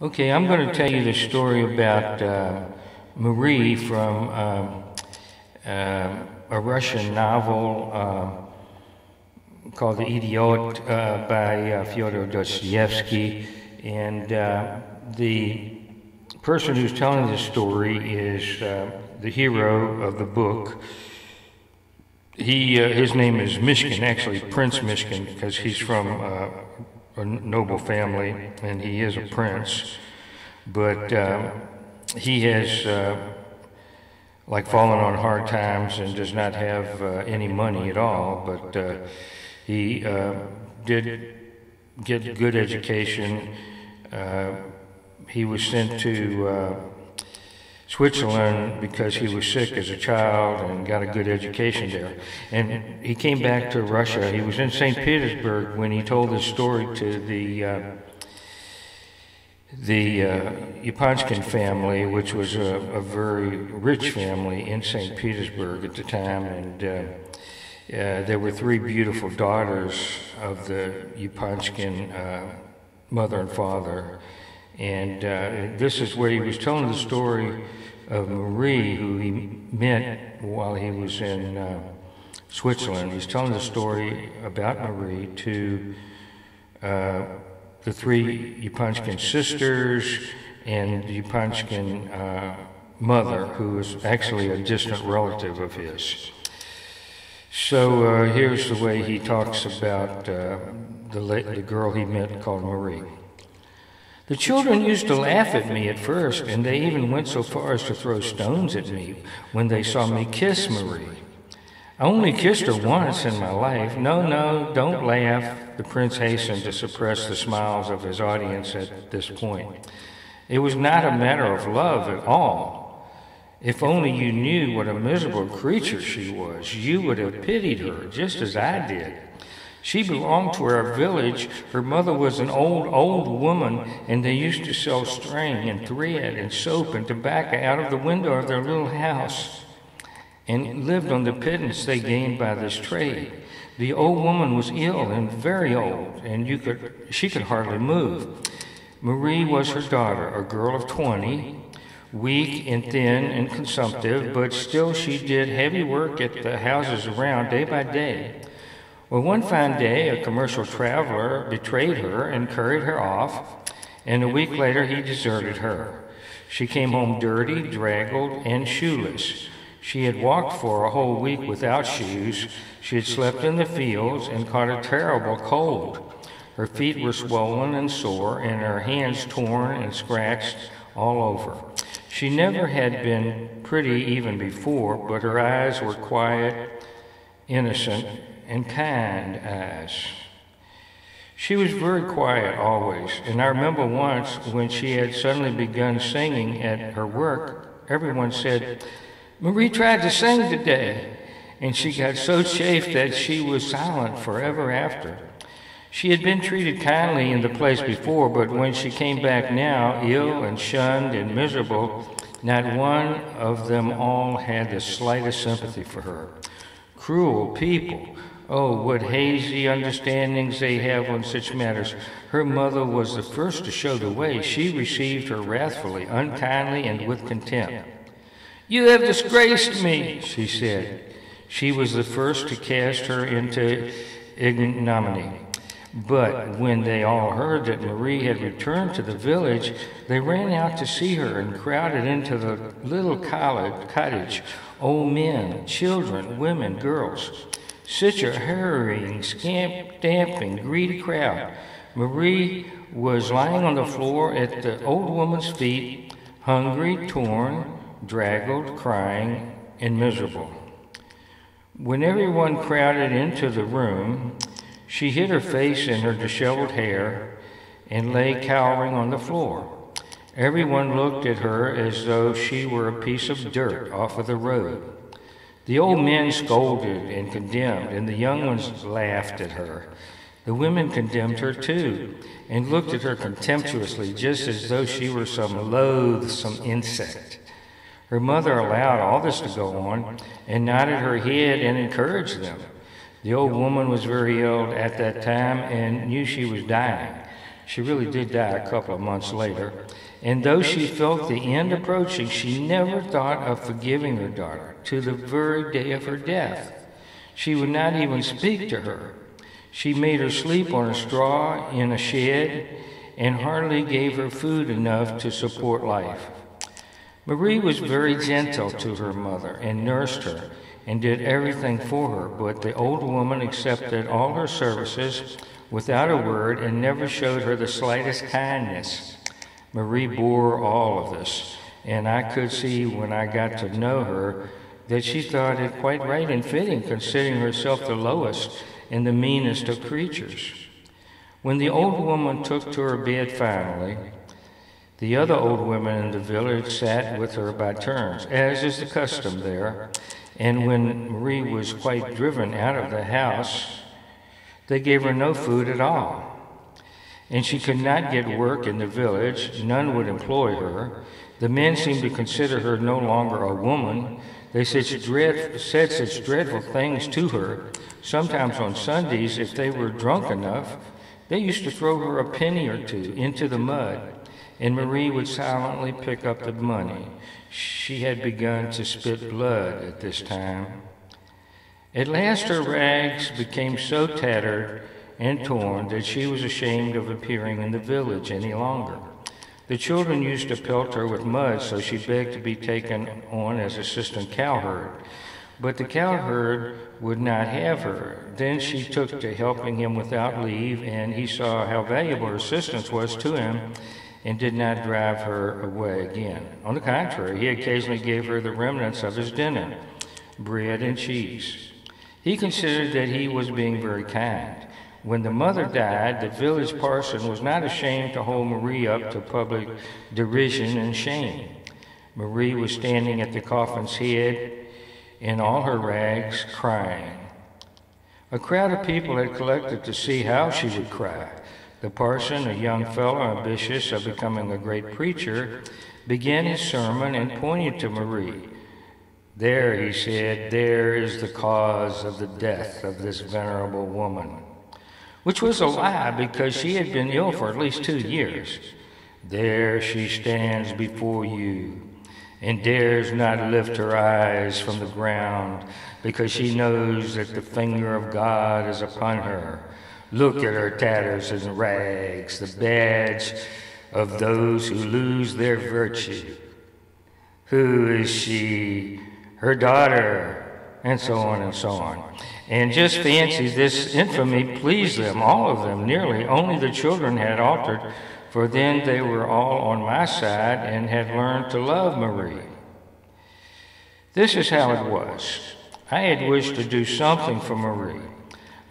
Okay, I'm going to tell you the story about Marie from a Russian novel called The Idiot by Fyodor Dostoyevsky. And the person who's telling this story is the hero of the book. His name is Mishkin, actually Prince Mishkin, because he's from a noble family, and he is a prince. But he has like fallen on hard times and does not have any money at all. But he did get good education. He was sent to Switzerland because he was sick as a child and got a good education there. And he came back to Russia. He was in St. Petersburg when he told this story to the Yapanskin family, which was a very rich family in St. Petersburg at the time. And there were three beautiful daughters of the Yapanskin mother and father. And this is where he was telling the story of Marie, who he met while he was in Switzerland. He's telling the story about Marie to the three Yapanskin sisters and the Yapanskin mother, who was actually a distant relative of his. So here's the way he talks about the girl he met called Marie. The children used to laugh at me at first, and they even went so far as to throw stones at me when they saw me kiss Marie. I only kissed her once in my life. No, don't laugh. The prince hastened to suppress the smiles of his audience at this point. It was not a matter of love at all. If only you knew what a miserable creature she was, you would have pitied her, just as I did. She belonged to our village. Her mother was an old woman, and they used to sell string and thread and soap and tobacco out of the window of their little house, and lived on the pittance they gained by this trade. The old woman was ill and very old, and she could hardly move. Marie was her daughter, a girl of 20, weak and thin and consumptive, but still she did heavy work at the houses around day by day. Well, one fine day, a commercial traveler betrayed her and carried her off, and a week later he deserted her. She came home dirty, draggled, and shoeless. She had walked for a whole week without shoes. She had slept in the fields and caught a terrible cold. Her feet were swollen and sore, and her hands torn and scratched all over. She never had been pretty even before, but her eyes were quiet, innocent, and kind eyes. She was very quiet always, and I remember once when she had suddenly begun singing at her work, everyone said, "Marie tried to sing today," and she got so chafed that she was silent forever after. She had been treated kindly in the place before, but when she came back now, ill and shunned and miserable, not one of them all had the slightest sympathy for her. Cruel people. Oh, what hazy understandings they have on such matters. Her mother was the first to show the way. She received her wrathfully, unkindly, and with contempt. "You have disgraced me," she said. She was the first to cast her into ignominy. But when they all heard that Marie had returned to the village, they ran out to see her and crowded into the little cottage. Old men, children, women, girls. Such a hurrying, stamping, greedy crowd. Marie was lying on the floor at the old woman's feet, hungry, torn, draggled, crying, and miserable. When everyone crowded into the room, she hid her face in her disheveled hair and lay cowering on the floor. Everyone looked at her as though she were a piece of dirt off of the road. The old men scolded and condemned, and the young ones laughed at her. The women condemned her too, and looked at her contemptuously, just as though she were some loathsome insect. Her mother allowed all this to go on, and nodded her head and encouraged them. The old woman was very ill at that time and knew she was dying. She really did die a couple of months later. And though she felt the end approaching, she never thought of forgiving her daughter to the very day of her death. She would not even speak to her. She made her sleep on a straw in a shed and hardly gave her food enough to support life. Marie was very gentle to her mother and nursed her and did everything for her, but the old woman accepted all her services without a word and never showed her the slightest kindness. Marie bore all of this, and I could see when I got to know her that she thought it quite right and fitting, considering herself the lowest and the meanest of creatures. When the old woman took to her bed finally, the other old women in the village sat with her by turns, as is the custom there, and when Marie was quite driven out of the house, they gave her no food at all. And she could not get work in the village. None would employ her. The men seemed to consider her no longer a woman. They said such dreadful things to her. Sometimes on Sundays, if they were drunk enough, they used to throw her a penny or two into the mud, and Marie would silently pick up the money. She had begun to spit blood at this time. At last her rags became so tattered and torn that she was ashamed of appearing in the village any longer. The children used to pelt her with mud, so she begged to be taken on as assistant cowherd. But the cowherd would not have her. Then she took to helping him without leave, and he saw how valuable her assistance was to him and did not drive her away again. On the contrary, he occasionally gave her the remnants of his dinner, bread and cheese. He considered that he was being very kind. When the mother died, the village parson was not ashamed to hold Marie up to public derision and shame. Marie was standing at the coffin's head in all her rags, crying. A crowd of people had collected to see how she would cry. The parson, a young fellow ambitious of becoming a great preacher, began his sermon and pointed to Marie. "There," he said, "there is the cause of the death of this venerable woman," which was a lie because she had been ill for at least 2 years. "There she stands before you and dares not lift her eyes from the ground because she knows that the finger of God is upon her. Look at her tatters and rags, the badge of those who lose their virtue. Who is she? Her daughter," and so on and so on. And just fancy, this infamy pleased them, all of them, nearly. Only the children had altered, for then they were all on my side and had learned to love Marie. This is how it was. I had wished to do something for Marie.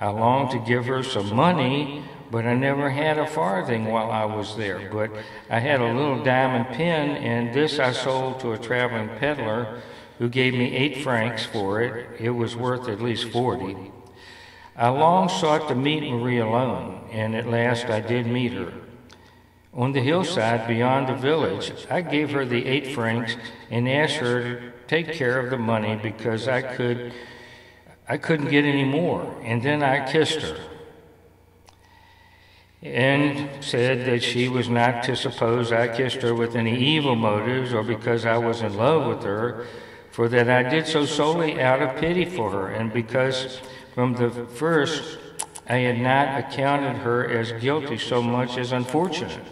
I longed to give her some money, but I never had a farthing while I was there. But I had a little diamond pin, and this I sold to a traveling peddler who gave me 8 francs for it. It was worth at least 40. I long sought to meet Marie alone, and at last I did meet her. On the hillside beyond the village, I gave her the 8 francs and asked her to take care of the money because I couldn't get any more. And then I kissed her and said that she was not to suppose I kissed her with any evil motives or because I was in love with her, for that I did so solely out of pity for her, and because from the first I had not accounted her as guilty so much as unfortunate.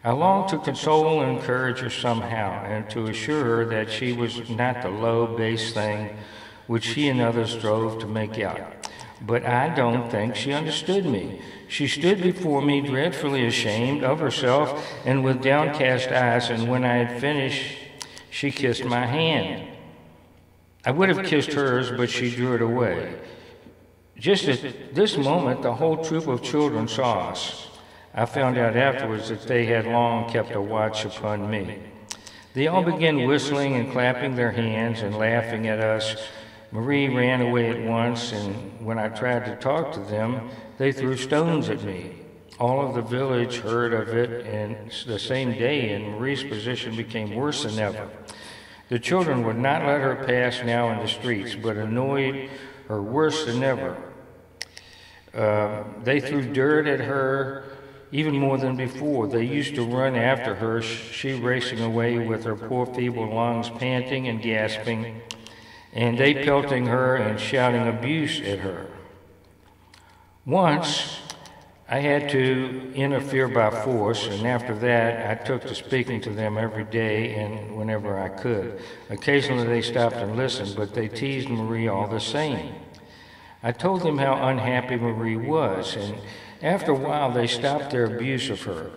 I longed to console and encourage her somehow, and to assure her that she was not the low, base thing which she and others strove to make out. But I don't think she understood me. She stood before me dreadfully ashamed of herself and with downcast eyes, and when I had finished, she kissed my hand. I would have kissed hers, but she drew it away. Just at this moment, the whole troop of children saw us. I found out afterwards that they had long kept a watch upon me. They all began whistling and clapping their hands and laughing at us. Marie ran away at once, and when I tried to talk to them, they threw stones at me. All of the village heard of it, and the same day, and Marie's position became worse than ever. The children would not let her pass now in the streets, but annoyed her worse than ever. They threw dirt at her even more than before. They used to run after her, she racing away with her poor feeble lungs panting and gasping, and they pelting her and shouting abuse at her. Once, I had to interfere by force, and after that, I took to speaking to them every day and whenever I could. Occasionally they stopped and listened, but they teased Marie all the same. I told them how unhappy Marie was, and after a while they stopped their abuse of her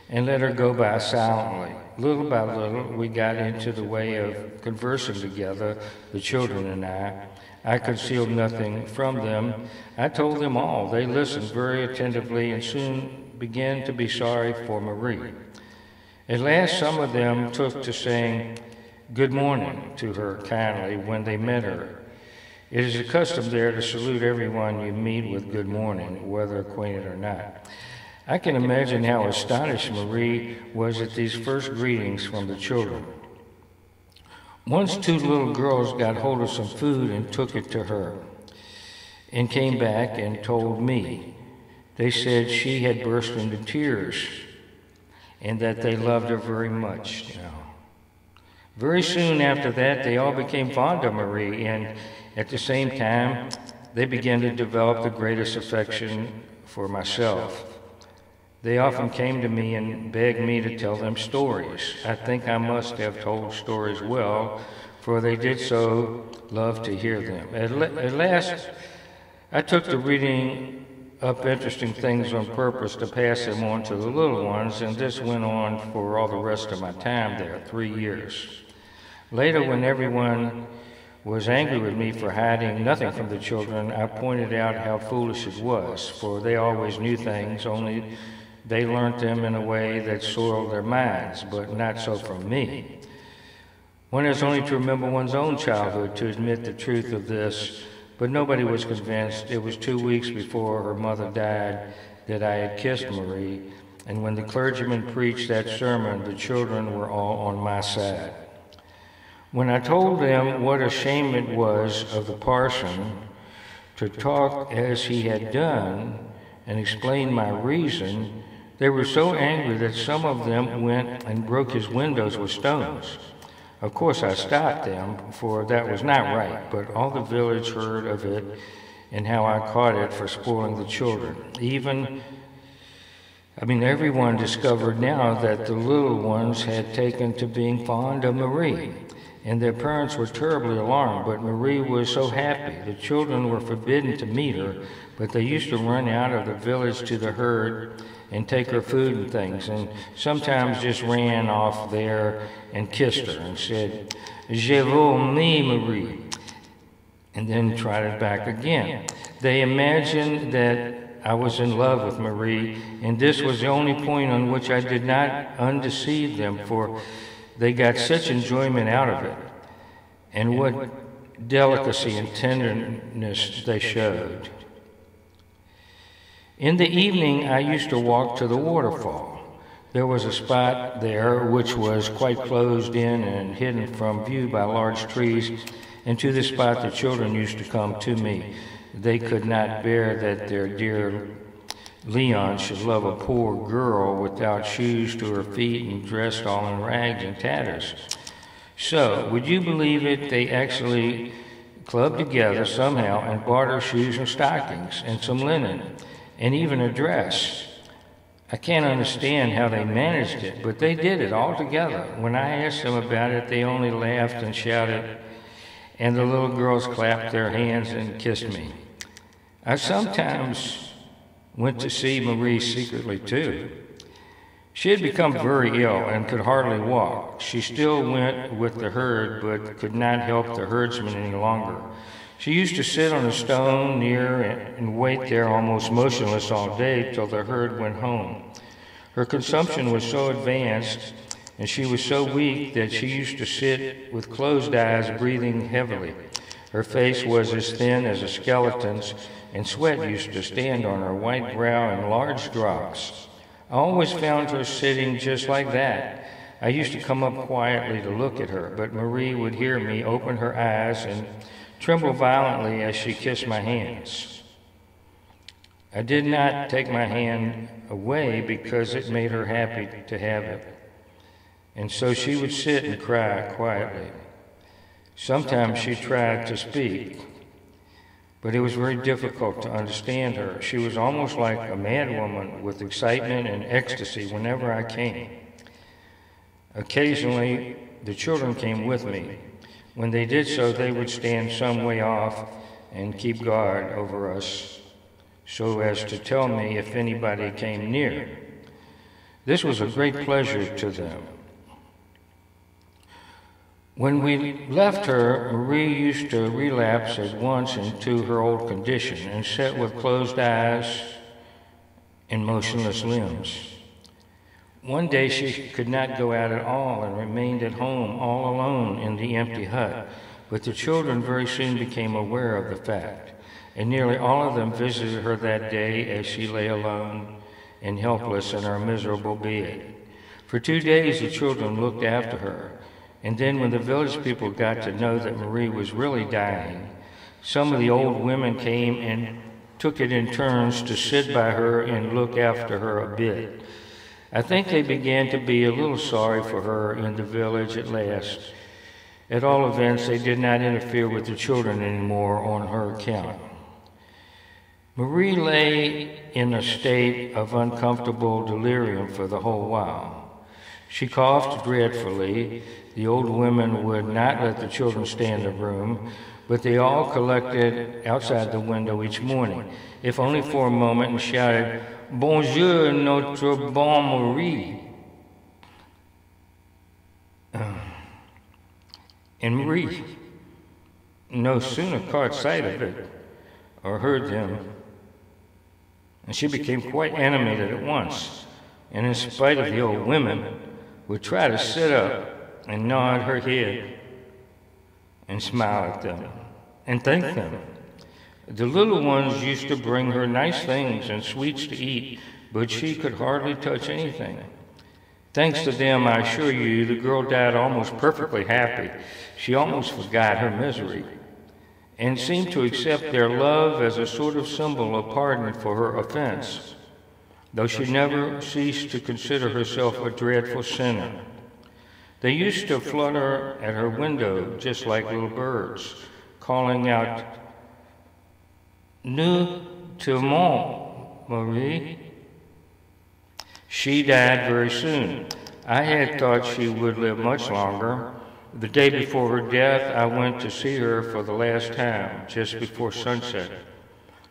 and let her go by silently. Little by little, we got into the way of conversing together, the children and I. I concealed nothing from them. I told them all. They listened very attentively and soon began to be sorry for Marie. At last, some of them took to saying good morning to her kindly when they met her. It is a custom there to salute everyone you meet with good morning, whether acquainted or not. I can imagine how astonished Marie was at these first greetings from the children. Once two little girls got hold of some food and took it to her and came back and told me. They said she had burst into tears and that they loved her very much. Very soon after that, they all became fond of Marie, and at the same time, they began to develop the greatest affection for myself. They often came to me and begged me to tell them stories. I think I must have told stories well, for they did so love to hear them. At last, I took to reading up interesting things on purpose to pass them on to the little ones, and this went on for all the rest of my time there, 3 years. Later, when everyone was angry with me for hiding nothing from the children, I pointed out how foolish it was, for they always knew things, only they learnt them in a way that soiled their minds, but not so from me. One has only to remember one's own childhood to admit the truth of this, but nobody was convinced. It was 2 weeks before her mother died that I had kissed Marie, and when the clergyman preached that sermon, the children were all on my side. When I told them what a shame it was of the parson to talk as he had done and explain my reason, they were so angry that some of them went and broke his windows with stones. Of course, I stopped them, for that was not right, but all the village heard of it and how I caught it for spoiling the children. Everyone discovered now that the little ones had taken to being fond of Marie, and their parents were terribly alarmed, but Marie was so happy. The children were forbidden to meet her, but they used to run out of the village to the herd and take her food and things, and sometimes just ran off there and kissed her and said, "Je vous aime, Marie," and then trotted back again. They imagined that I was in love with Marie, and this was the only point on which I did not undeceive them, for they got such enjoyment out of it, and what delicacy and tenderness they showed. In the evening, I used to walk to the waterfall. There was a spot there which was quite closed in and hidden from view by large trees, and to this spot the children used to come to me. They could not bear that their dear Leon should love a poor girl without shoes to her feet and dressed all in rags and tatters. So, would you believe it, they actually clubbed together somehow and bought her shoes and stockings and some linen and even a dress. I can't understand how they managed it, but they did it all together. When I asked them about it, they only laughed and shouted, and the little girls clapped their hands and kissed me. I sometimes went to see Marie secretly too. She had become very ill and could hardly walk. She still went with the herd, but could not help the herdsman any longer. She used to sit on a stone near and wait there almost motionless all day till the herd went home. Her consumption was so advanced and she was so weak that she used to sit with closed eyes, breathing heavily. Her face was as thin as a skeleton's, and sweat used to stand on her white brow in large drops. I always found her sitting just like that. I used to come up quietly to look at her, but Marie would hear me, open her eyes, and tremble violently as she kissed my hands. I did not take my hand away because it made her happy to have it. And so she would sit and cry quietly. Sometimes she tried to speak, but it was very difficult to understand her. She was almost like a madwoman with excitement and ecstasy whenever I came. Occasionally, the children came with me. When they did so, they would stand some way off and keep guard over us so as to tell me if anybody came near. This was a great pleasure to them. When we left her, Marie used to relapse at once into her old condition and sit with closed eyes and motionless limbs. One day she could not go out at all and remained at home all alone in the empty hut, but the children very soon became aware of the fact, and nearly all of them visited her that day as she lay alone and helpless in her miserable bed. For 2 days the children looked after her, and then when the village people got to know that Marie was really dying, some of the old women came and took it in turns to sit by her and look after her a bit. I think they began to be a little sorry for her in the village at last. At all events, they did not interfere with the children anymore on her account. Marie lay in a state of uncomfortable delirium for the whole while. She coughed dreadfully. The old women would not let the children stay in the room, but they all collected outside the window each morning, if only for a moment, and shouted, "Bonjour, notre bonne Marie." And Marie no sooner caught sight of it or heard them, and she became quite animated at once, and in spite of the old women, would try to sit up and nod her head and smile at them and thank them. The little ones used to bring her nice things and sweets to eat, but she could hardly touch anything. Thanks to them, I assure you, the girl died almost perfectly happy. She almost forgot her misery and seemed to accept their love as a sort of symbol of pardon for her offense, though she never ceased to consider herself a dreadful sinner. They used to flutter at her window just like little birds, calling out, "Nous t'aimons, Marie." She died very soon. I had thought she would live much longer. The day before her death, I went to see her for the last time, just before sunset.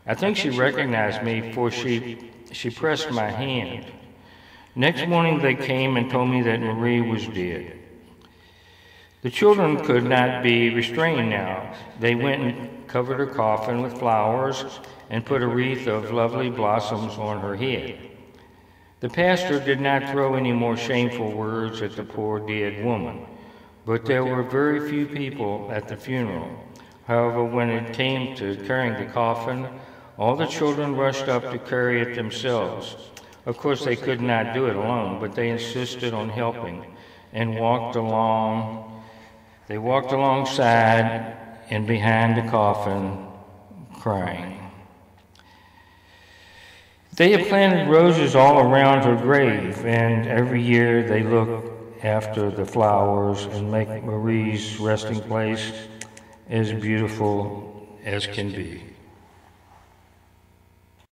I think she recognized me, for she pressed my hand. Next morning they came and told me that Marie was dead. The children could not be restrained now. They went and covered her coffin with flowers and put a wreath of lovely blossoms on her head. The pastor did not throw any more shameful words at the poor dead woman, but there were very few people at the funeral. However, when it came to carrying the coffin, all the children rushed up to carry it themselves. Of course, they could not do it alone, but they insisted on helping and walked along. They walked alongside and behind the coffin, crying. They had planted roses all around her grave, and every year they look after the flowers and make Marie's resting place as beautiful as can be.